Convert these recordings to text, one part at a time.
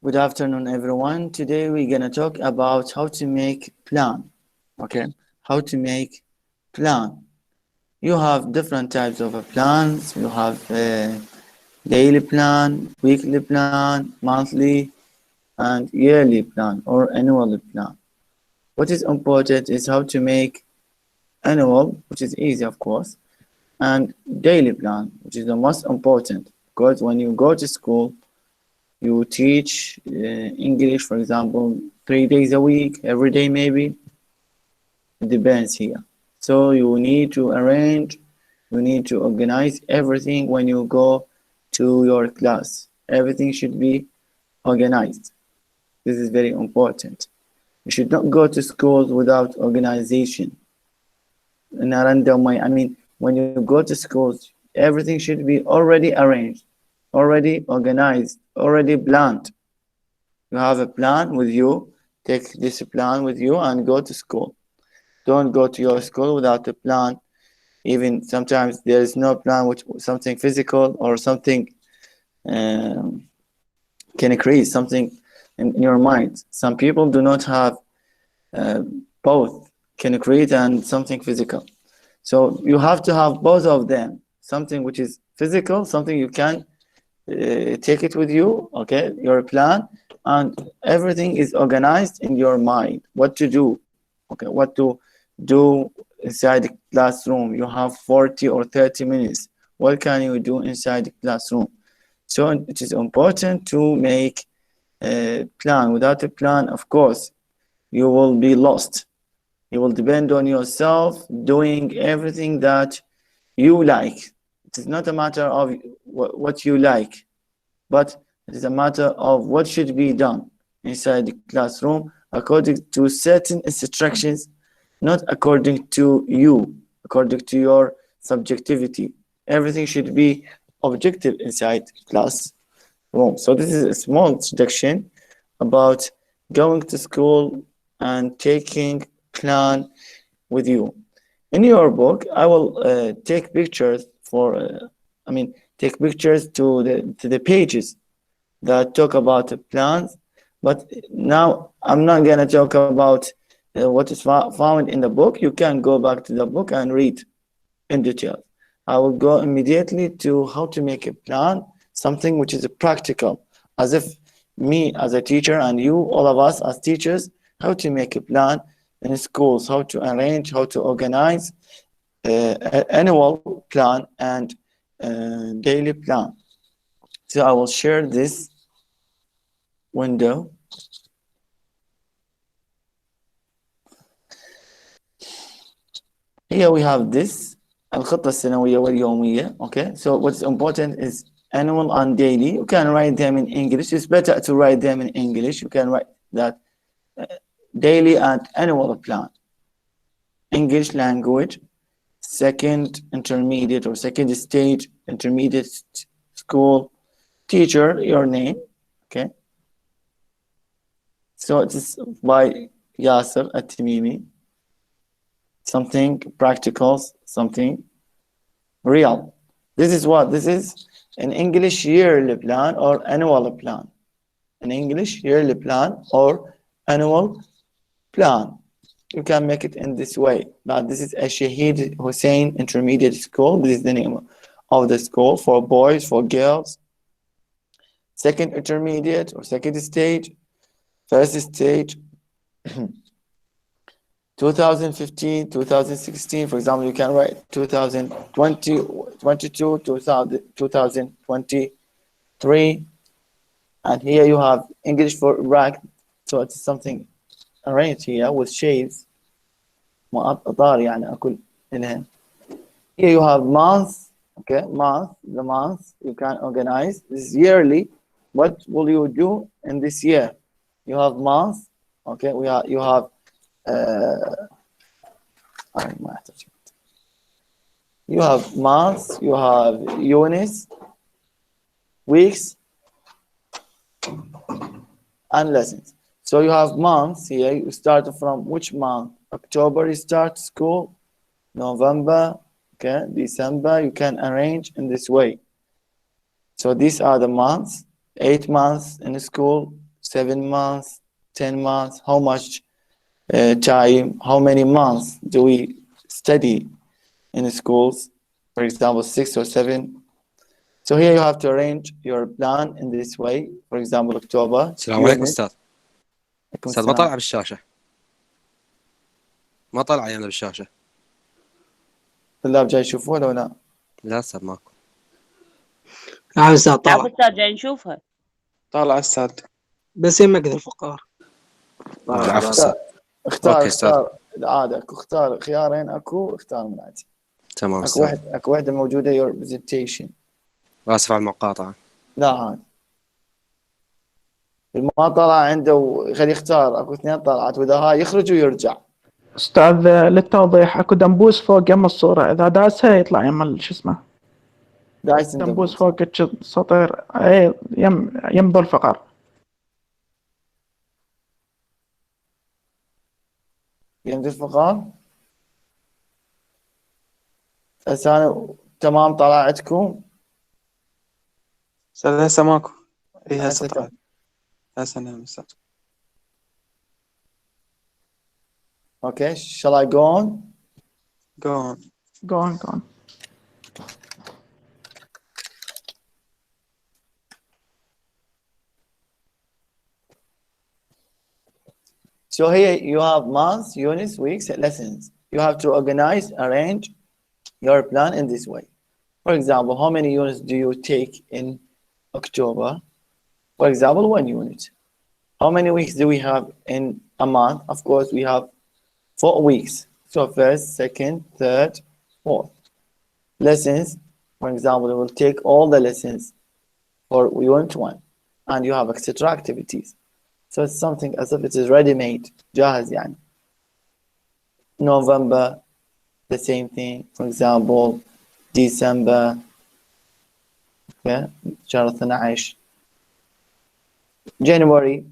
Good afternoon, everyone. Today we're gonna talk about how to make plan. Okay, how to make plan. You have different types of plans. You have a daily plan, weekly plan, monthly, and yearly plan or annual plan. What is important is how to make annual, which is easy, of course, and daily plan, which is the most important because when you go to school, you teach English, for example, 3 days a week, every day maybe. It depends here. So you need to arrange, you need to organize everything when you go to your class. Everything should be organized. This is very important. You should not go to school without organization. In a random way. I mean, when you go to schools, everything should be already arranged, already organized, already planned. You have a plan with you, take this plan with you and go to school. Don't go to your school without a plan. Even sometimes there is no plan with something physical or something um, can create something in your mind. Some people do not have uh, both can create and something physical. So you have to have both of them. Something which is physical, something you can take it with you, okay, your plan, and everything is organized in your mind. What to do, okay, what to do inside the classroom. You have 40 or 30 minutes. What can you do inside the classroom? So it is important to make a plan. Without a plan, of course, you will be lost. You will depend on yourself doing everything that you like. It is not a matter of what you like, but it is a matter of what should be done inside the classroom according to certain instructions, not according to you, according to your subjectivity. Everything should be objective inside classroom. So this is a small introduction about going to school and taking plan with you. In your book, I will take pictures for, take pictures to the pages that talk about the plans. But now I'm not gonna talk about what is found in the book. You can go back to the book and read in detail. I will go immediately to how to make a plan, something which is practical, as if me as a teacher and you, all of us as teachers, how to make a plan in schools, how to arrange, how to organize annual plan and daily plan. So I will share this window. Here we have this الخطة السنوية واليومية. Okay, so what's important is annual and daily. You can write them in English. It's better to write them in English. You can write that daily and annual plan. English language, second intermediate or second stage intermediate school, teacher, your name. Okay, so it is by Yasser At-Tamimi. Something practical, something real. This is what this is an English yearly plan or annual plan. An English yearly plan or annual plan. You can make it in this way. Now this is a Shahid Hussein Intermediate School. This is the name of the school for boys, for girls. Second intermediate or second stage, first stage. 2015, 2016, for example, you can write 2020, 22, 2023. And here you have English for Iraq. So it's something arranged here with shades. Here you have months, okay, the month you can organize. This is yearly. What will you do in this year? You have months, okay, you have you have months, you have units, weeks, and lessons. So you have months here. You start from which month? October you start school, November, okay, December. You can arrange in this way. So these are the months. 8 months in school, 7 months, 10 months, how much time, how many months do we study in the schools? For example, 6 or 7. So here you have to arrange your plan in this way. For example, October. السلام عليكم unit. أستاذ. عليكم أستاذ ما السلام. طالع بالشاشة. ما طالع يعني بالشاشة. الطلاب جاي يشوفوه ولا لا؟ لا أستاذ ماكو. نعم أستاذ نعم طالع أستاذ جاي نشوفها. طالع أستاذ. بس يمك ذا الفقار. العفو أستاذ. اختار أوكي أستاذ. العادة اختار خيارين اكو اختار من عندي. تمام اكو أستاذ. واحدة موجودة your presentation. آسف على المقاطعة. لا عاد. ما طلع عنده وخليه يختار اكو 2 طلعت واذا هاي يخرج ويرجع. أستاذ للتوضيح أكو دمبوس فوق يم الصورة، إذا داسها يطلع يم شو اسمه دايس دمبوس فوق السطر، أي يم ذو الفقر. يمدي الفقار. هسه تمام طلع عندكم. أستاذ هسه ماكو. إيه هسه هسه طلع. هسه نعم أستاذ. Okay, shall I go on? Go on. Go on. So here you have months, units, weeks, lessons. You have to organize, arrange your plan in this way. For example, how many units do you take in October? For example, 1 unit. How many weeks do we have in a month? Of course, we have 4 weeks. So first, second, third, fourth. Lessons, for example, we will take all the lessons for unit 1, and you have etc. activities. So it's something as if it is ready-made, جاهز يعني. November, the same thing. For example, December, okay, شهر 12. January,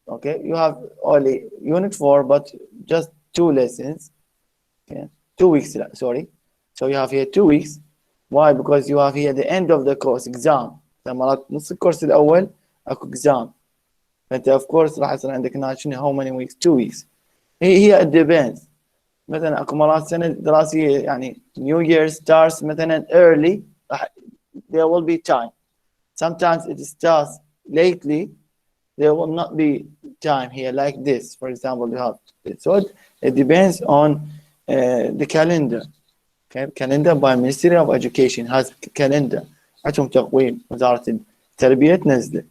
okay, you have only unit 4, but just 2 lessons, okay, 2 weeks, sorry. So you have here 2 weeks. Why? Because you have here the end of the course, exam. مرات نص الكورس الأول أكو exam. فأنت of course راح يصير عندك هنا how many weeks? 2 weeks. هي it depends. مثلا أكو مرات سنة دراسية يعني New Year starts مثلا early, there will be time. Sometimes it starts lately, there will not be time here like this. For example, you have so it depends on the calendar. Okay, calendar by Ministry of Education has calendar. عندهم تقويم وزارة التربية تنزله.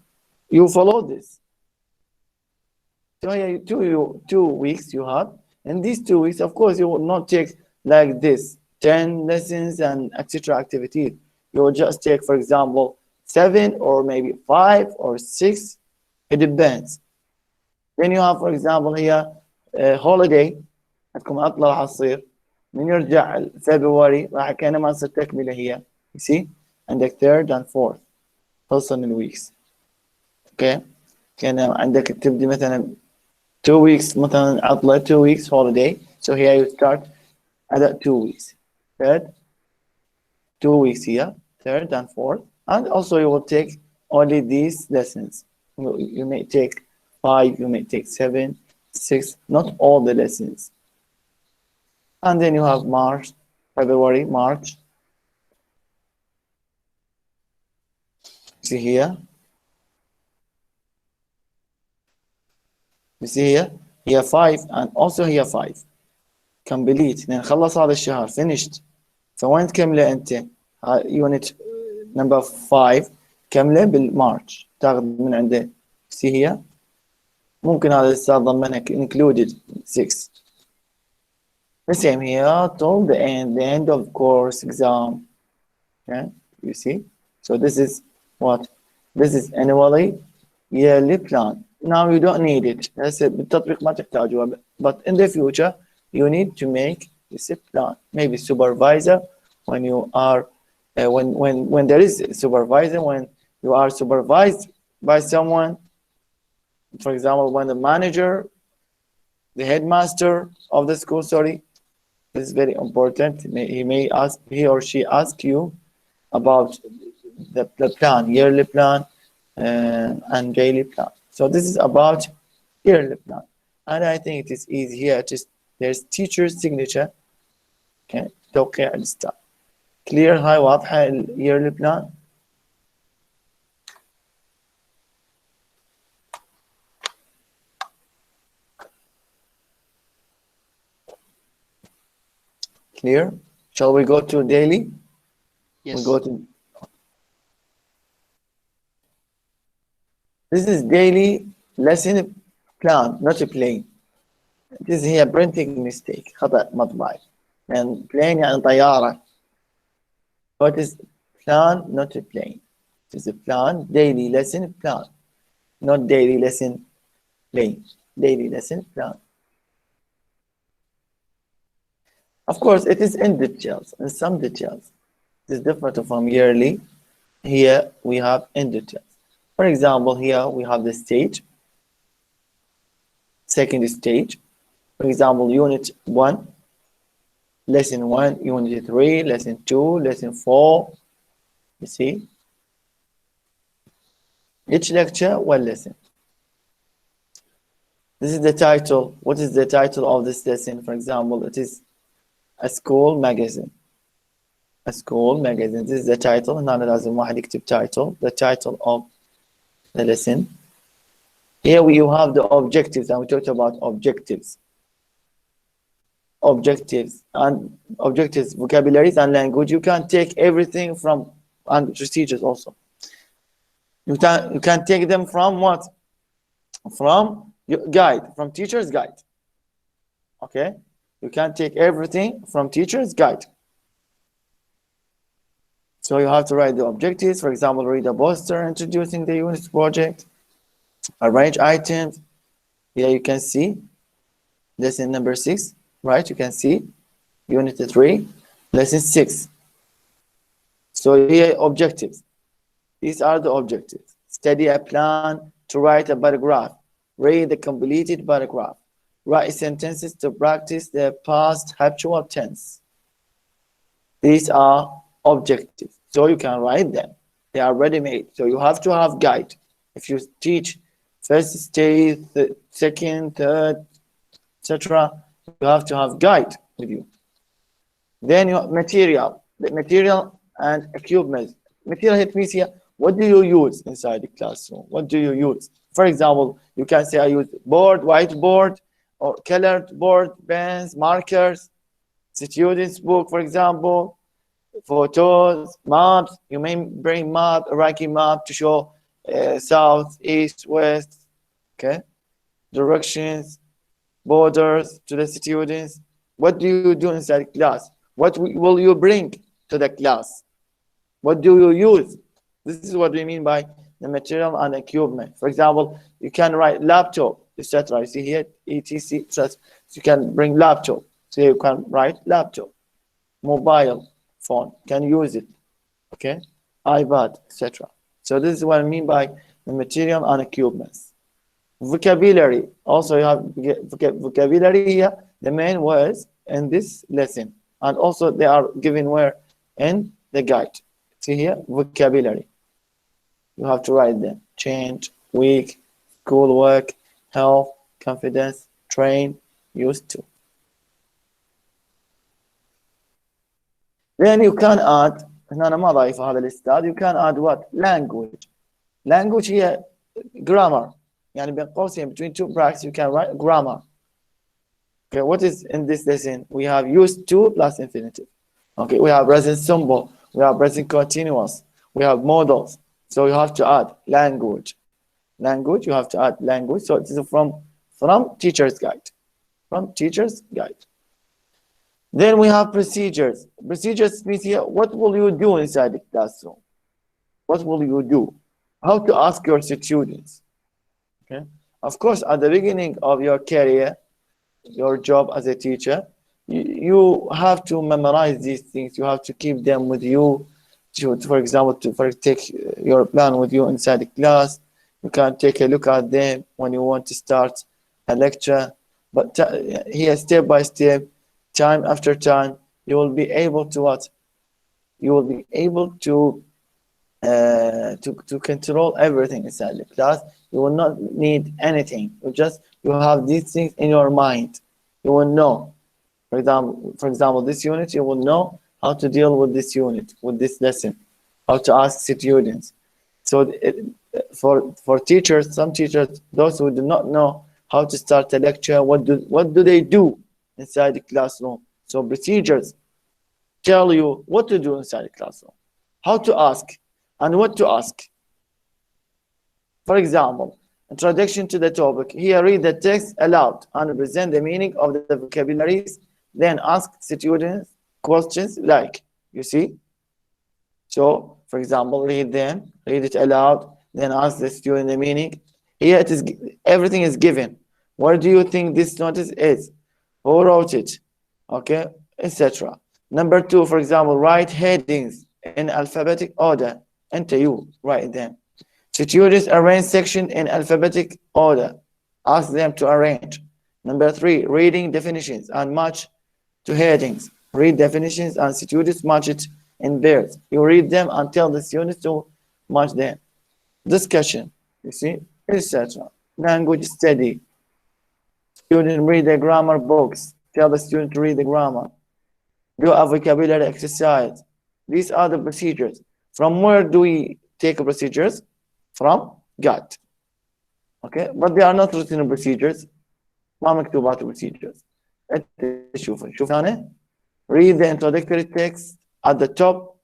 You follow this. So here 2 weeks you have. In these 2 weeks, of course, you will not take like this 10 lessons and etc. activities. You will just take, for example, 7 or maybe 5 or 6. It depends. Then you have, for example, here holiday. عندكم عطلة راح تصير. من يرجع February راح كأنه ما تصير تكملة هي. You see? عندك 3rd and 4th. خلصن الويكس. Okay. كان عندك تبدي مثلا 2 weeks مثلا عطلة 2 weeks holiday. So here you start at 2 weeks. 3rd, 2 weeks here, 3rd and 4th. And also you will take only these lessons. You may take 5, you may take 7, 6, not all the lessons. And then you have March, February, March. See here. You see here 5 and also here 5. Complete. يعني خلص هذا الشهر finished. فوين تكمله أنت؟ unit number 5 كمله بالمارش تاخذ من عنده. See here. ممكن هذا الأستاذ ضمنك included 6. The same here till the end of course exam. Okay, you see. So this is what? This is annually yearly plan. Now you don't need it. هسه بالتطبيق ما تحتاجه. But in the future you need to make this plan. Maybe supervisor when you are when there is a supervisor, when you are supervised by someone. For example, when the manager, the headmaster of the school, sorry, this is very important. He or she ask you about the plan, yearly plan and daily plan. So this is about yearly plan, and I think it is easy here. Just there's teacher's signature. Okay, توقيع الستاف. Clear. هاي واضحة ال yearly plan. Clear. Shall we go to daily? Yes. We go to. This is daily lesson plan, not a plane. This is here printing mistake. خطأ مطبعي. And plane يعني طيارة. What is plan, not a plane? It is a plan, daily lesson plan, not daily lesson plane. Daily lesson plan. Of course, it is in details, in some details. It is different from yearly. Here we have in details. For example, here we have the stage, second stage. For example, unit 1, lesson 1, unit 3, lesson 2, lesson 4. You see? Each lecture, one lesson. This is the title. What is the title of this lesson? For example, it is a school magazine. A school magazine. This is the title. هنا لازم واحد يكتب title. The title of the lesson. Here you have the objectives, and we talked about objectives. Objectives and objectives, vocabularies and language. You can take everything from, and procedures also. You can take them from what? From your guide, from teacher's guide. Okay? You can take everything from teacher's guide. So you have to write the objectives. For example, read a poster introducing the unit project. Arrange items. Here you can see lesson number 6, right? You can see unit 3, lesson 6. So here objectives. These are the objectives. Study a plan to write a paragraph. Read the completed paragraph. Write sentences to practice the past habitual tense. These are objectives. So you can write them. They are ready-made. So you have to have guide. If you teach first stage, second, third, etc., you have to have guide with you. Then you have material. The material and equipment. Material it means here, what do you use inside the classroom? What do you use? For example, you can say I use board, whiteboard, or colored board, pens, markers, students' book, for example, photos, maps. You may bring map, Iraqi map to show south, east, west, okay? Directions, borders to the students. What do you do inside class? What will you bring to the class? What do you use? This is what we mean by the material and equipment. For example, you can write laptop, etc. You see here, etc. So you can bring laptop. So you can write laptop. Mobile phone, can use it. Okay, iPad, etc. So this is what I mean by the material and equipment. Vocabulary. Also, you have vocabulary here. The main words in this lesson, and also they are given where in the guide. See here, vocabulary. You have to write them. Change, week, schoolwork, health, confidence, train, used to. Then you can add, هنا أنا ما ضايف هذا الأستاذ. You can add what? Language. Language here, grammar. يعني بين قوسين, between two brackets, you can write grammar. Okay, what is in this lesson? We have used to plus infinitive. Okay, we have present simple. We have present continuous. We have modals. So you have to add language. Language, you have to add language. So it is from teacher's guide. From teacher's guide. Then we have procedures. Procedures means here, what will you do inside the classroom? What will you do? How to ask your students? Okay. Of course, at the beginning of your career, your job as a teacher, you have to memorize these things. You have to keep them with you. For example, to take your plan with you inside the class. You can take a look at them when you want to start a lecture. But here, step by step, time after time, you will be able to what? You will be able to control everything inside the class. You will not need anything. You have these things in your mind. You will know. For example, this unit, you will know how to deal with this unit, with this lesson, how to ask students. So for teachers, some teachers, those who do not know how to start a lecture, what do they do inside the classroom? So procedures tell you what to do inside the classroom, how to ask, and what to ask. For example, introduction to the topic. Here, read the text aloud and present the meaning of the vocabularies. Then ask students questions like, you see? So, for example, read it aloud, then ask the student the meaning. Here it is, everything is given. Where do you think this notice is? Who wrote it? Okay, etc. Number 2, for example, write headings in alphabetic order. Enter you, write them. Students arrange section in alphabetic order. Ask them to arrange. Number 3, reading definitions and match to headings. Read definitions and students match it in pairs. You read them and tell the students to match them. Discussion, you see, etc. Language study. Students read the grammar books. Tell the student to read the grammar. Do a vocabulary exercise. These are the procedures. From where do we take procedures? From gut. Okay, but they are not written procedures. ما مكتوبات procedures. شوف هنا. Read the introductory text at the top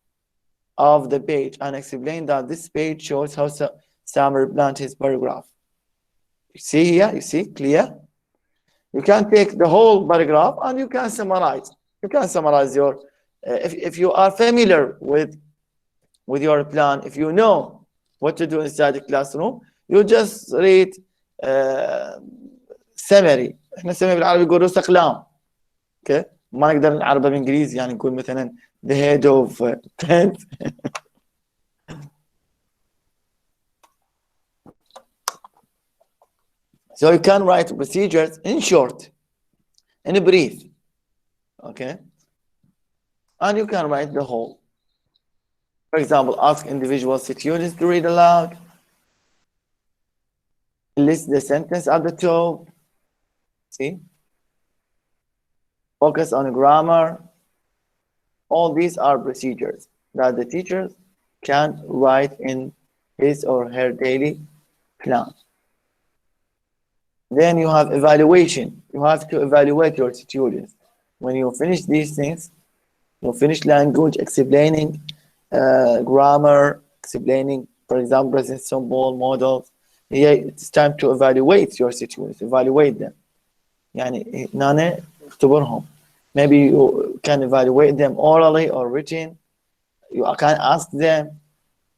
of the page and explain that this page shows how Samir planned his paragraph. You see here, you see, clear? You can take the whole paragraph and you can summarize. You can summarize your, if you are familiar with your plan, if you know what to do inside the classroom, you just read summary. احنا summary بالعربي يقولوا استقلام. Okay? ما نقدر نعربها بالانجليزي يعني نقول مثلا the head of tent. So you can write procedures in short, in brief, okay? And you can write the whole. For example, ask individual students to read aloud. List the sentence at the top. See? Focus on grammar. All these are procedures that the teacher can write in his or her daily plan. Then you have evaluation. You have to evaluate your students. When you finish these things, you finish language, explaining grammar, explaining, for example, present simple models. Yeah, it's time to evaluate your students. Evaluate them. يعني هنا اختبرهم. Maybe you can evaluate them orally or written. You can ask them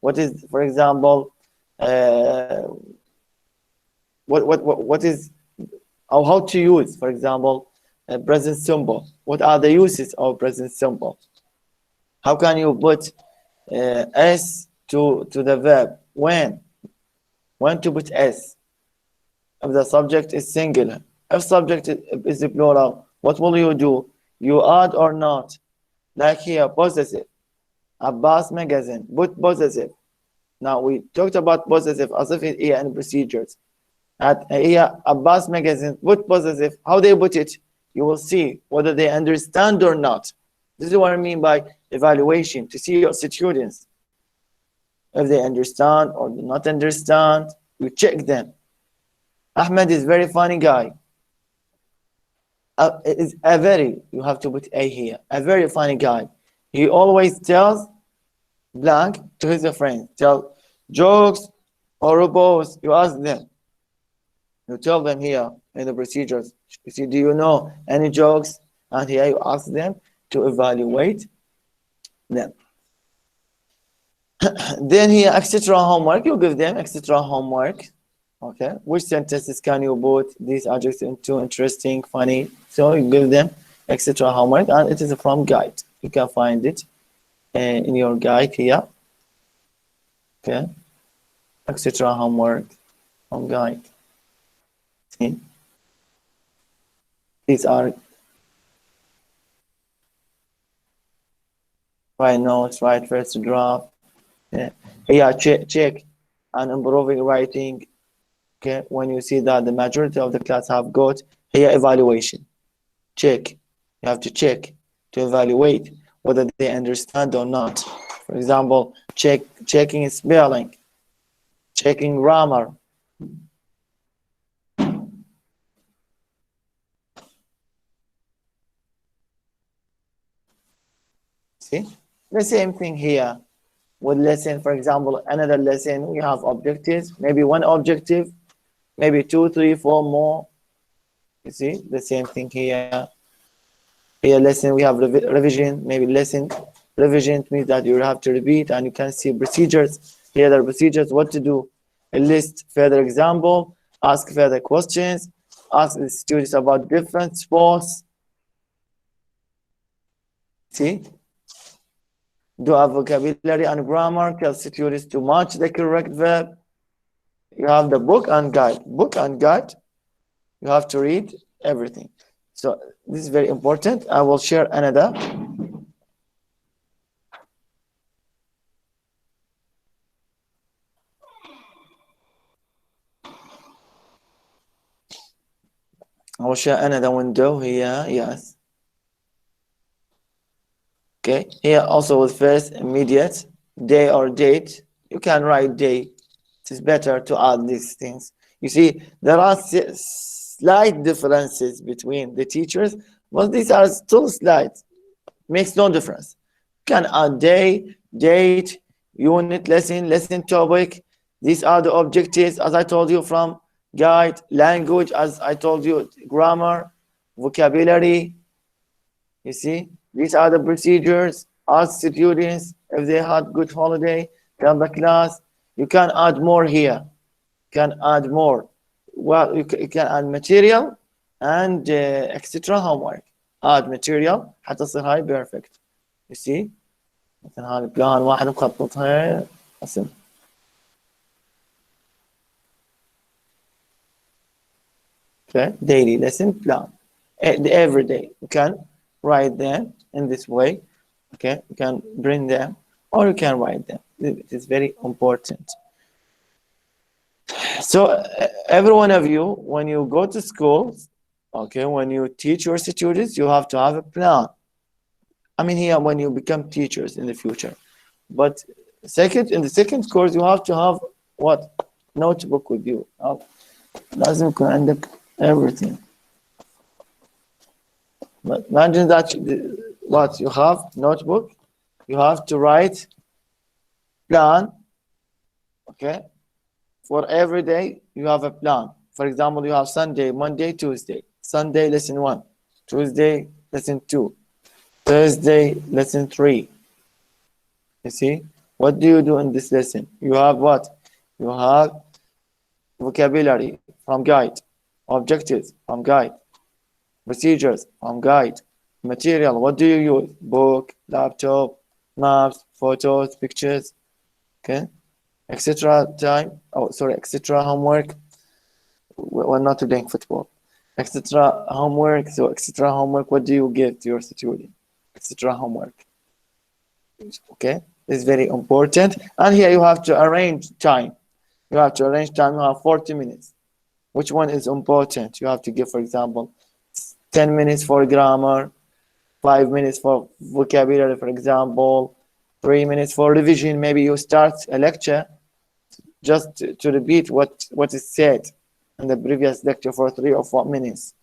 what is, for example, what is, or how to use, for example, present simple. What are the uses of present simple? How can you put s to the verb? When to put s? If the subject is singular. If subject is plural, what will you do? You add or not? Like here, possessive. Abbas magazine, put possessive. Now we talked about possessive as if it's here in procedures. At here, Abbas magazine, put possessive. How they put it? You will see whether they understand or not. This is what I mean by evaluation, to see your students. If they understand or do not understand, you check them. Ahmed is a very funny guy. Is a very, you have to put a here, a very funny guy. He always tells blank to his friends. Tell jokes or robots. You ask them. You tell them here in the procedures. You see, do you know any jokes? And here you ask them to evaluate them. Then here, etc. homework. You give them etc. homework. Okay. Which sentences can you put these adjectives into? Interesting, funny. So you give them etc. homework, and it is from guide. You can find it in your guide here. Okay. Etc. homework from guide. See? These are write notes, write first draft. Yeah, check and improving writing. Okay, when you see that the majority of the class have got here evaluation, check. You have to check to evaluate whether they understand or not. For example, checking spelling, checking grammar. See, the same thing here with lesson. For example, another lesson, we have objectives, maybe one objective, maybe 2, 3, 4 more. You see, the same thing here. Here lesson, we have revision, maybe lesson revision means that you have to repeat, and you can see procedures. Here are procedures, what to do. A list further example, ask further questions, ask the students about different sports. See? Do a vocabulary and grammar, tell students to match the correct verb. You have the book and guide. Book and guide, you have to read everything. So this is very important. I will share another. I will share another window here. Yes. Okay. Here also with first immediate day or date. You can write day. It is better to add these things. You see, there are slight differences between the teachers, but these are still slight. Makes no difference. You can add day, date, unit, lesson topic. These are the objectives, as I told you, from guide, language, as I told you, grammar, vocabulary. You see, these are the procedures. Ask students if they had good holiday, tell the class. You can add more here. You can add more. Well, you can add material and etc. homework. add material حتى تصير هاي perfect. You see? مثلا هاي بلان واحد مخططها قسم. Okay, daily lesson plan. Every day you can write them in this way. Okay, you can bring them or you can write them. It is very important. So every one of you, when you go to school, okay, when you teach your students, you have to have a plan. I mean here when you become teachers in the future. But in the second course, you have to have what? Notebook with you. لازم يكون عندك everything. But imagine that what you have notebook, you have to write plan. Okay, for every day you have a plan. For example, you have Sunday, Monday, Tuesday. Sunday lesson 1, Tuesday lesson 2, Thursday lesson 3. You see, what do you do in this lesson? You have what? You have vocabulary from guide, objectives from guide, procedures from guide, material. What do you use? Book, laptop, maps, photos, pictures. Okay, etc. time. Oh, sorry, etc. homework. We're not doing football. Etc. homework. So etc. homework. What do you give to your student? Etc. homework. Okay, it's very important. And here you have to arrange time. You have to arrange time. You have 40 minutes. Which one is important? You have to give, for example, 10 minutes for grammar, 5 minutes for vocabulary, for example, 3 minutes for revision. Maybe you start a lecture just to repeat what is said in the previous lecture for 3 or 4 minutes.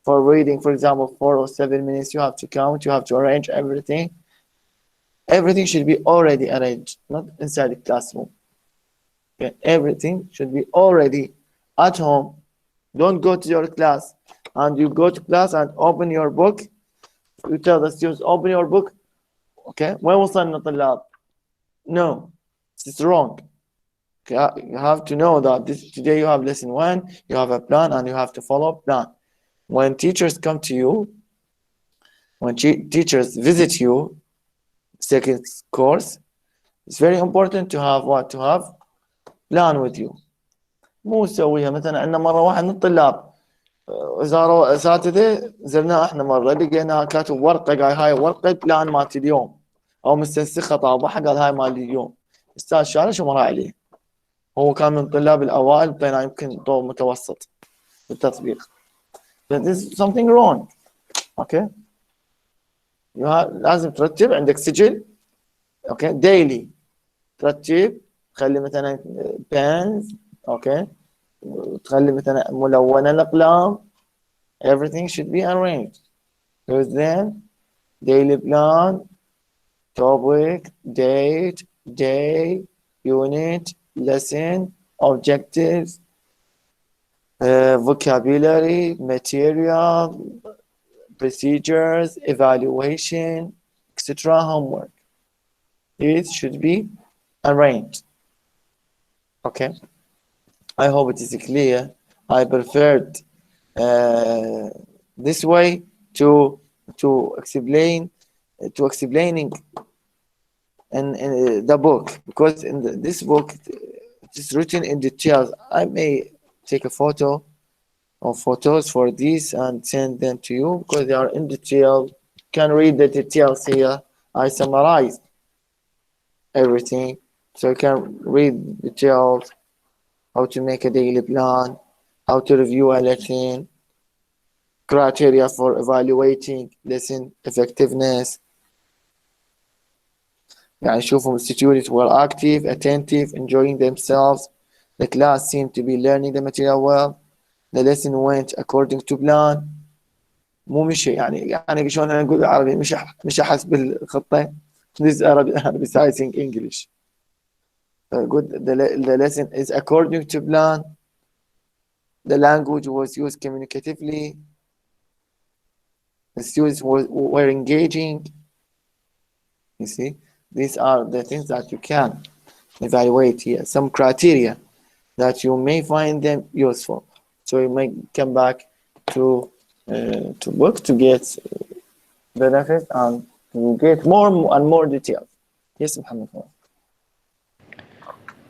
For reading, for example, 4 or 7 minutes, you have to count, you have to arrange everything. Everything should be already arranged, not inside the classroom. Okay? Everything should be already at home. Don't go to your class and you go to class and open your book. You tell the students, open your book. Okay, when وصلنا طلاب? No, it's wrong. Okay, you have to know that today you have lesson 1, you have a plan and you have to follow a plan. When teachers come to you, when teachers visit you, second course, it's very important to have what? To have plan with you. مو نسويها مثلا عندنا مرة واحد من الطلاب زاروا اساتذه زرناه احنا مره لقينا كاتب ورقه قال هاي ورقه بلان مالت اليوم او مستنسخه طابعها قال هاي مال اليوم استاذ شارع شو مرى عليه هو كان من طلاب الأوائل، بينما يمكن ضوء متوسط بالتطبيق. But this is something wrong. Okay. لازم ترتب عندك سجل. Okay. Daily. ترتب، تخلي مثلا pens. Okay. تخلي مثلا ملونة الأقلام. Everything should be arranged. Because then daily plan, topic, date, day, unit, lesson, objectives, vocabulary, material, procedures, evaluation, etc. Homework. It should be arranged. Okay. I hope it is clear. I preferred this way to explaining in the book, because in this book it is written in details. I may take a photo or photos for these and send them to you because they are in detail. You can read the details here. I summarize everything, so you can read details, how to make a daily plan, how to review a lesson, criteria for evaluating lesson effectiveness. يعني شوفوا students were active, attentive, enjoying themselves. The class seemed to be learning the material well. The lesson went according to plan. مو مشي يعني شلون انا نقول بالعربي، مش حسب الخطة. This Arabic citing English. Good. The lesson is according to plan. The language was used communicatively. The students were engaging. You see, these are the things that you can evaluate here. Some criteria that you may find them useful. So you may come back to book to get benefit and to get more and more details. Yes, محمد.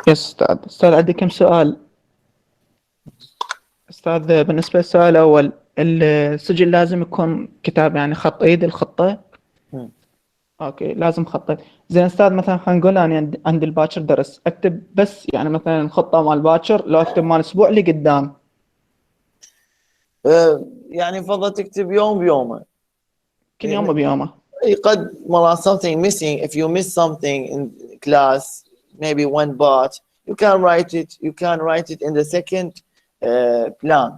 يس أستاذ عندي كم سؤال. أستاذ بالنسبة للسؤال الأول، السجل لازم يكون كتاب يعني خط إيد الخطة؟ أوكي لازم خط إيد. زين أستاذ مثلا خلينا نقول أنا عندي الباكر درس، أكتب بس يعني مثلا الخطة مال الباكر، لو أكتب مال الأسبوع اللي قدام. يعني فضل تكتب يوم بيومه. كل يوم بيومه. قد مرة something missing. If you miss something in class, maybe one part, you can write it. You can write it in the second plan,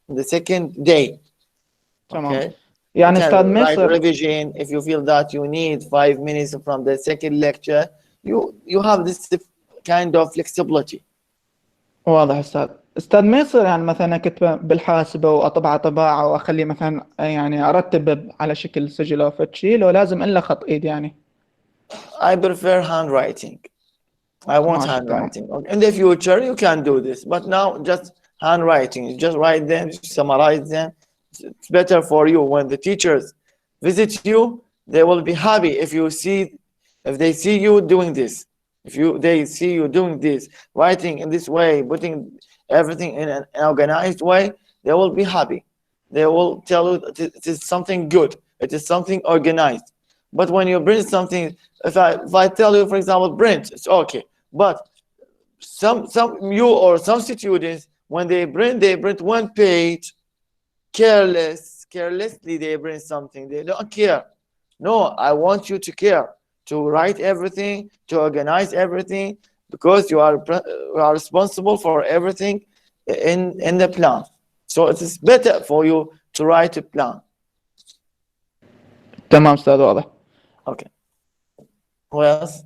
in the second day. تمام. Okay. يعني You أستاذ can ما write يصير. revision if you feel that you need 5 minutes from the second lecture. You have this kind of flexibility. واضح أستاذ ما يصير يعني مثلا أكتبه بالحاسبة وأطبعه طباعة وأخليه مثلا يعني أرتب على شكل سجل أو فتشي، لو لازم إلا خط إيد يعني. I prefer handwriting. I want ماشي تمام. handwriting. In the future, you can do this, but now just handwriting. You just write them, summarize them. It's better for you. When the teachers visit you, they will be happy if they see you doing this. They see you doing this, writing in this way, putting everything in an organized way, they will be happy. They will tell you that it is something good. It is something organized. But when you print something, if I tell you, for example, print, it's okay. But some students, when they print one page, carelessly they print something. They don't care. No, I want you to care, to write everything, to organize everything, because you are responsible for everything in the plan. So it is better for you to write a plan. تمام أستاذ واضح. Okay. Who else?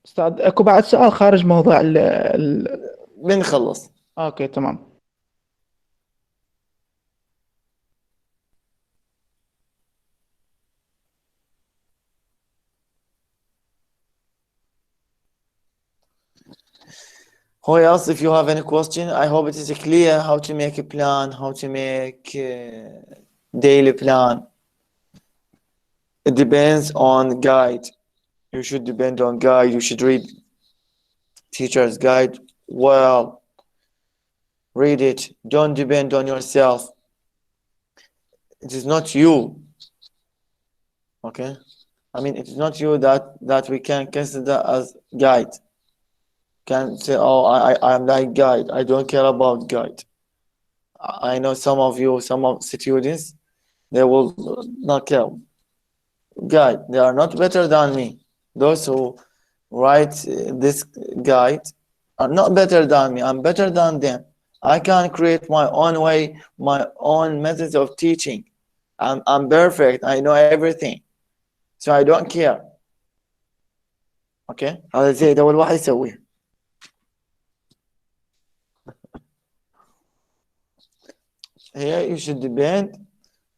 أستاذ أكو بعد سؤال خارج موضوع بنخلص. أوكي تمام. Who else? If you have any question, I hope it is clear how to make a plan, how to make a daily plan. It depends on guide. You should depend on guide. You should read teacher's guide well. Read it. Don't depend on yourself. It is not you. Okay? I mean, it is not you that we can consider as guide. Can say, oh, I'm like guide. I don't care about guide. I know some of you, some of students, they will not care. Guide, they are not better than me. Those who write this guide are not better than me. I'm better than them. I can create my own way, my own methods of teaching. I'm perfect. I know everything. So I don't care. Okay? هذا زي ده أول واحد يسويه. Here you should depend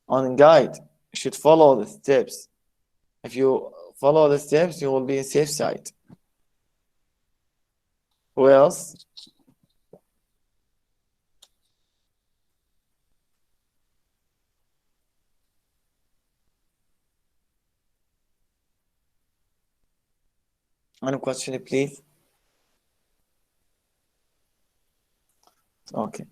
on guide. You should follow the steps. If you follow the steps, you will be in safe side. Who else? Any question, please? Okay.